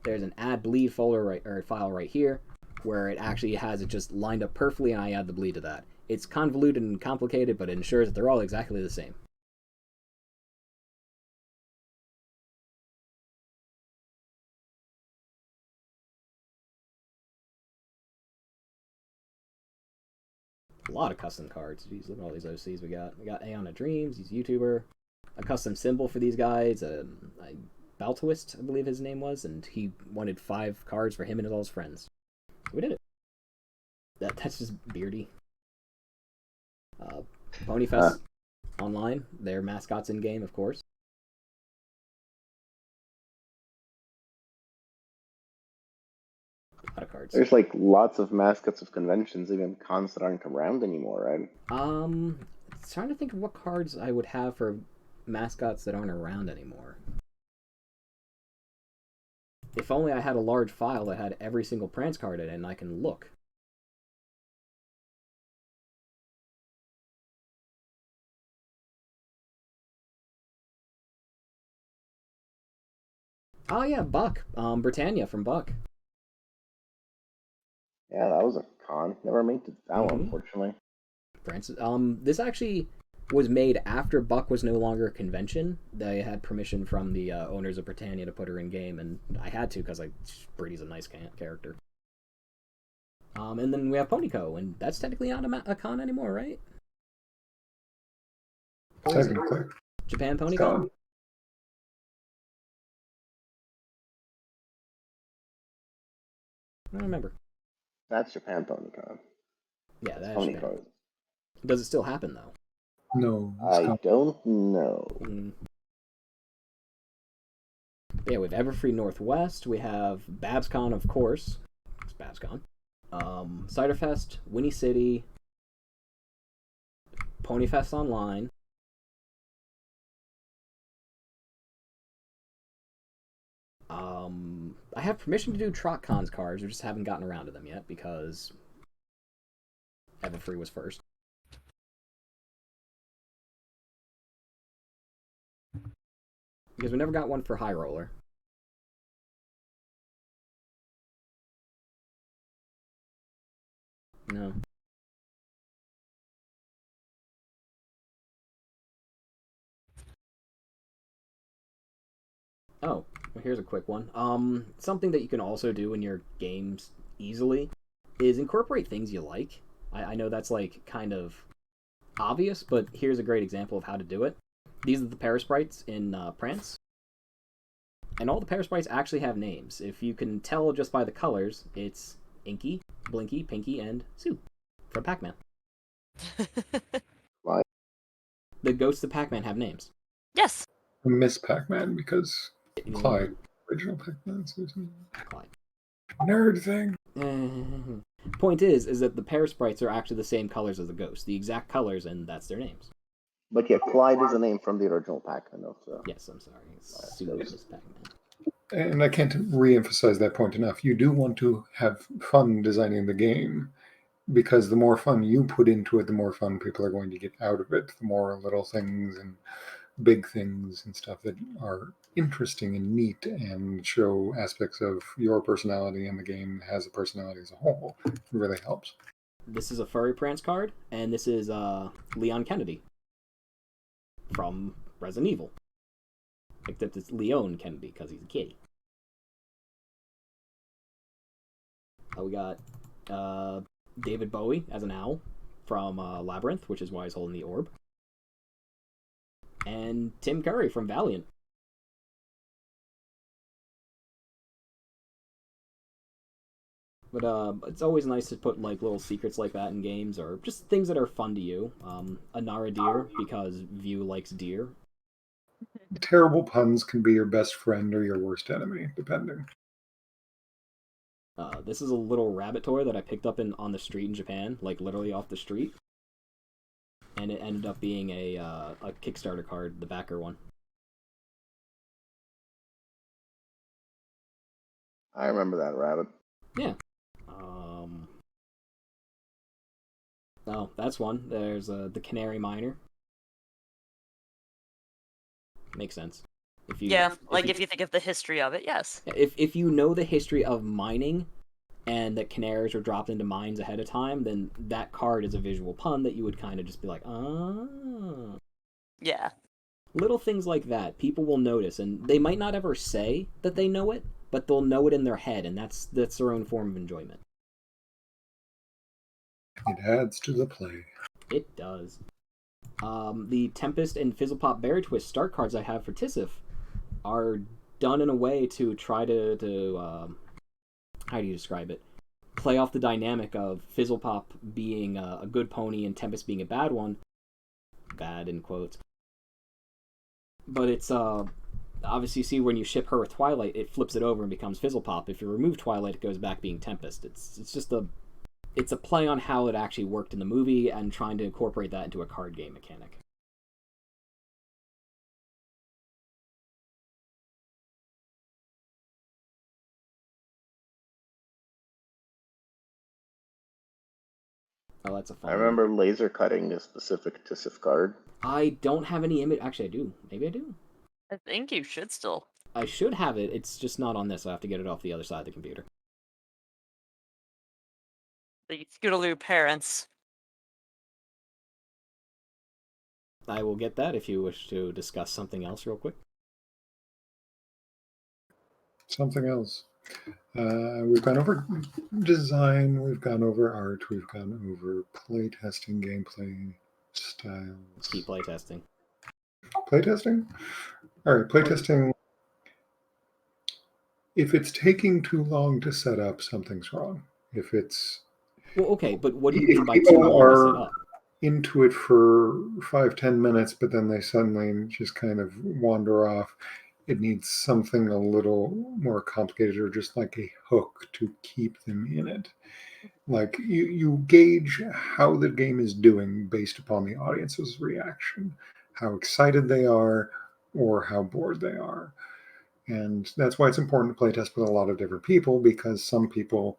There's an add bleed folder or file right here, where it actually has it just lined up perfectly, and I add the bleed to that. It's convoluted and complicated, but it ensures that they're all exactly the same. A lot of custom cards. Jeez, look at all these OCs we got. We got Aeon of Dreams, he's a YouTuber. A custom symbol for these guys, Baltwist, I believe his name was, and he wanted 5 cards for him and all his friends. So we did it. That's just Beardy. Ponyfest Online, their mascots in game, of course. A lot of cards. There's like lots of mascots of conventions, even cons that aren't around anymore, right? Trying to think of what cards I would have for mascots that aren't around anymore. If only I had a large file that had every single Prance card in it and I can look. Oh yeah, Buck. Britannia from Buck. Yeah, that was a con. Never made it that one, unfortunately. Prance. This actually was made after Buck was no longer a convention. They had permission from the owners of Britannia to put her in game, and I had to because Brady's a nice character. And then we have Ponyco, and that's technically not a con anymore, right? Technically. Japan Ponyco? I don't remember. That's Japan PonyCon. Yeah, that's Ponyco. Japan. Does it still happen, though? No. I don't know. Yeah, we have Everfree Northwest. We have BabsCon, of course. It's BabsCon. Ciderfest, Winnie City, Ponyfest Online. I have permission to do TrotCon's cards. I just haven't gotten around to them yet because Everfree was first. Because we never got one for High Roller. No. Oh, well, here's a quick one. Something that you can also do in your games easily is incorporate things you like. I know that's like kind of obvious, but here's a great example of how to do it. These are the Parasprites in Prance. And all the Parasprites actually have names. If you can tell just by the colors, it's Inky, Blinky, Pinky, and Sue from Pac-Man. Why? The ghosts of Pac-Man have names. Yes. Miss Pac-Man because Clyde, original Pac-Man. Clyde. Nerd thing. Point is that the Parasprites are actually the same colors as the ghosts, the exact colors, and that's their names. But yeah, Clyde is a name from the original Pac-Man, though. So. Yes, I'm sorry. It's Sue Miss Pac-Man. And I can't re-emphasize that point enough. You do want to have fun designing the game, because the more fun you put into it, the more fun people are going to get out of it. The more little things and big things and stuff that are interesting and neat and show aspects of your personality and the game has a personality as a whole. It really helps. This is a furry Prance card, and this is Leon Kennedy from Resident Evil. Except it's Leon Kennedy because he's a kitty. We got David Bowie as an owl from Labyrinth, which is why he's holding the orb. And Tim Curry from Valiant. But it's always nice to put like little secrets like that in games, or just things that are fun to you. A Nara deer because View likes deer. Terrible puns can be your best friend or your worst enemy, depending. This is a little rabbit toy that I picked up on the street in Japan, like literally off the street, and it ended up being a Kickstarter card, the backer one. I remember that rabbit. Yeah. Oh, that's one. There's the Canary Miner. Makes sense. If you think of the history of it, yes. If you know the history of mining, and that canaries are dropped into mines ahead of time, then that card is a visual pun that you would kind of just be like, ah. Yeah. Little things like that, people will notice, and they might not ever say that they know it, but they'll know it in their head, and that's their own form of enjoyment. It adds to the play. It does. The Tempest and Fizzlepop Berry Twist start cards I have for TSSSF are done in a way to try to how do you describe it? Play off the dynamic of Fizzlepop being a good pony and Tempest being a bad one. Bad in quotes. But it's obviously, you see when you ship her with Twilight, it flips it over and becomes Fizzlepop. If you remove Twilight, it goes back being Tempest. It's just it's a play on how it actually worked in the movie and trying to incorporate that into a card game mechanic. Oh, that's a fun I remember laser cutting a specific TSSSF card. I don't have any image. Actually, I do. Maybe I do. I think you should still. I should have it. It's just not on this. I have to get it off the other side of the computer. The Scootaloo parents. I will get that if you wish to discuss something else real quick. Something else. We've gone over design, we've gone over art, we've gone over playtesting, gameplay, styles. Let's keep playtesting. Playtesting? All right, playtesting. If it's taking too long to set up, something's wrong. If it's... Well, okay, but what do you mean by too long to set up? Into it for 5-10 minutes, but then they suddenly just kind of wander off. It needs something a little more complicated, or just like a hook to keep them in it. Like you gauge how the game is doing based upon the audience's reaction, how excited they are, or how bored they are. And that's why it's important to playtest with a lot of different people, because some people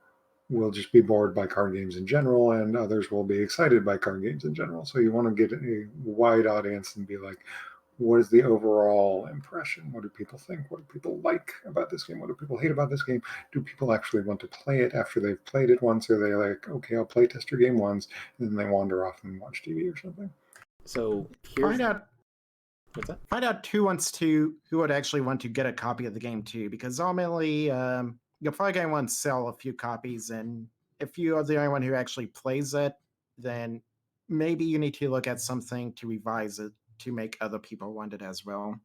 will just be bored by card games in general, and others will be excited by card games in general. So you want to get a wide audience and be like, what is the overall impression? What do people think? What do people like about this game? What do people hate about this game? Do people actually want to play it after they've played it once? Or are they like, okay, I'll play test your game once, and then they wander off and watch TV or something? So here's... What's that? Find out who would actually want to get a copy of the game too, because ultimately you're probably going to want to sell a few copies, and if you are the only one who actually plays it, then maybe you need to look at something to revise it to make other people want it as well.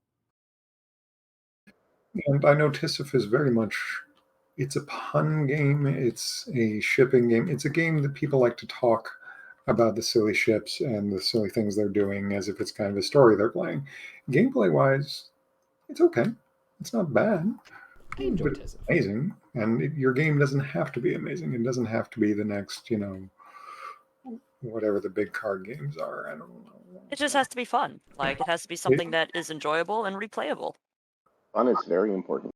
And I know TSSSF is very much, it's a pun game, it's a shipping game, it's a game that people like to talk about the silly ships and the silly things they're doing as if it's kind of a story they're playing. Gameplay-wise, it's okay. It's not bad. I enjoy TSSSF. It's amazing. And your game doesn't have to be amazing. It doesn't have to be the next, whatever the big card games are. I don't know. It just has to be fun. Like, it has to be something that is enjoyable and replayable. Fun is very important.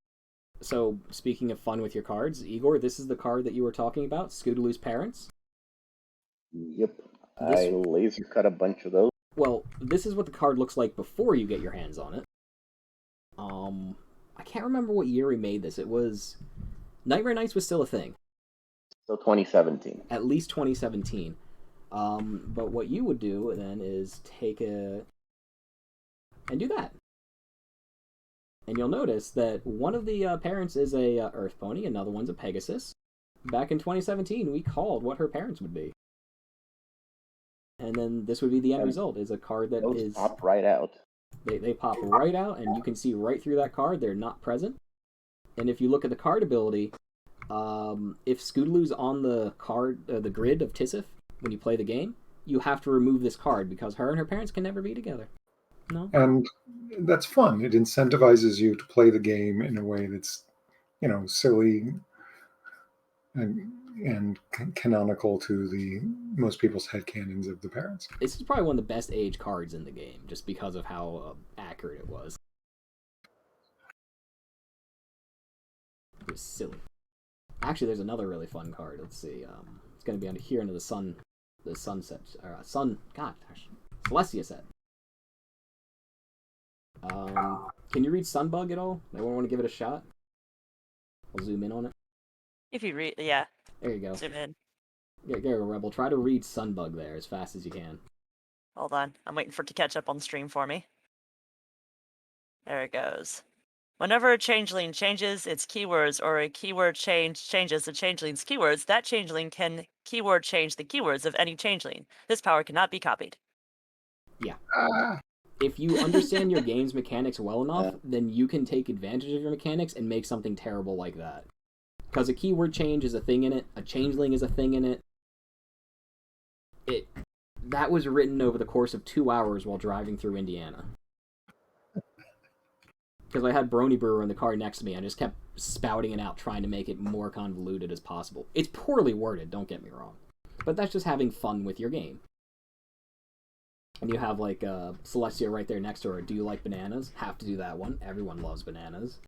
So, speaking of fun with your cards, Igor, this is the card that you were talking about, Scootaloo's parents. Yep. I laser cut a bunch of those. Well, this is what the card looks like before you get your hands on it. I can't remember what year we made this. It was... Nightmare Nights was still a thing. So 2017. At least 2017. But what you would do then is take and do that. And you'll notice that one of the parents is a Earth Pony, another one's a Pegasus. Back in 2017, we called what her parents would be. And then this would be the end result, is a card that those pop right out. They pop right out, and you can see right through that card. They're not present. And if you look at the card ability, if Scootaloo's on the card, the grid of TSSSF when you play the game, you have to remove this card because her and her parents can never be together. No. And that's fun. It incentivizes you to play the game in a way that's, silly and canonical to the most people's headcanons of the parents. This is probably one of the best age cards in the game, just because of how accurate it was. It was silly. Actually, there's another really fun card. Let's see. It's going to be under here into the sunset, Celestia set. Can you read Sunbug at all? Anyone want to give it a shot? I'll zoom in on it. If you read, yeah. There you go. Zoom in. Yeah, go, Rebel. Try to read Sunbug there as fast as you can. Hold on. I'm waiting for it to catch up on the stream for me. There it goes. Whenever a changeling changes its keywords or a keyword changes the changeling's keywords, that changeling can keyword change the keywords of any changeling. This power cannot be copied. Yeah. If you understand your game's mechanics well enough, then you can take advantage of your mechanics and make something terrible like that. Because a keyword change is a thing in it, a changeling is a thing in it. That was written over the course of 2 hours while driving through Indiana. Because I had Brony Brewer in the car next to me, and I just kept spouting it out, trying to make it more convoluted as possible. It's poorly worded, don't get me wrong. But that's just having fun with your game. And you have, like, Celestia right there next to her. Do you like bananas? Have to do that one. Everyone loves bananas.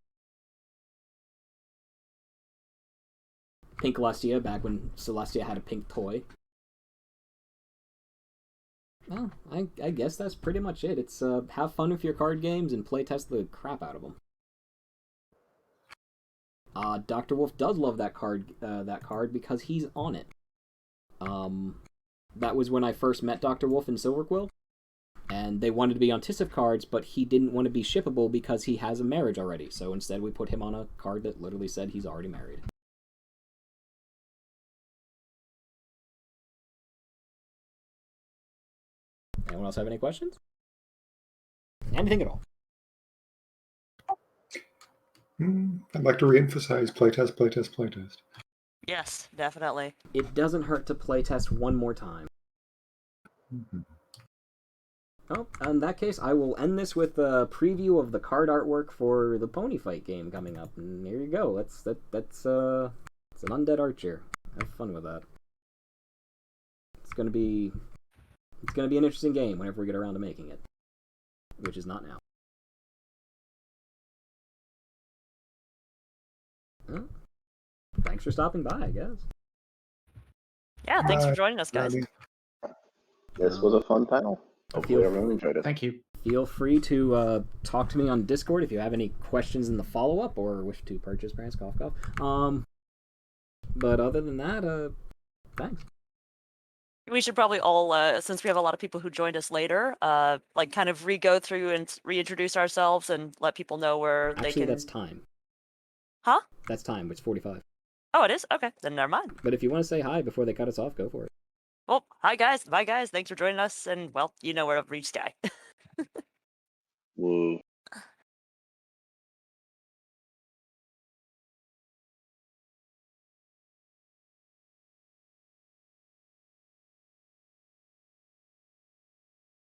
Pink Celestia, back when Celestia had a pink toy. Well, I guess that's pretty much it. It's have fun with your card games and playtest the crap out of them. Dr. Wolf does love that card because he's on it. That was when I first met Dr. Wolf in Silverquill, and they wanted to be on TSSSF cards, but he didn't want to be shippable because he has a marriage already. So instead, we put him on a card that literally said he's already married. Anyone else have any questions? Anything at all? I'd like to reemphasize playtest, playtest, playtest. Yes, definitely. It doesn't hurt to playtest one more time. Mm-hmm. Oh, in that case, I will end this with a preview of the card artwork for the Pony Fight game coming up. And here you go. It's an undead archer. Have fun with that. It's gonna be an interesting game whenever we get around to making it, which is not now. Well, thanks for stopping by, I guess. Yeah, thanks for joining us, guys. This was a fun panel. Hopefully everyone enjoyed it. Thank you. Feel free to talk to me on Discord if you have any questions in the follow-up or wish to purchase Prance, cough, cough. But other than that, thanks. We should probably all, since we have a lot of people who joined us later, kind of re-go through and reintroduce ourselves and let people know where Actually, they can... that's time. Huh? That's time. It's 45. Oh, it is? Okay, then never mind. But if you want to say hi before they cut us off, go for it. Well, hi guys. Bye guys. Thanks for joining us. And, well, you know where to reach Sky.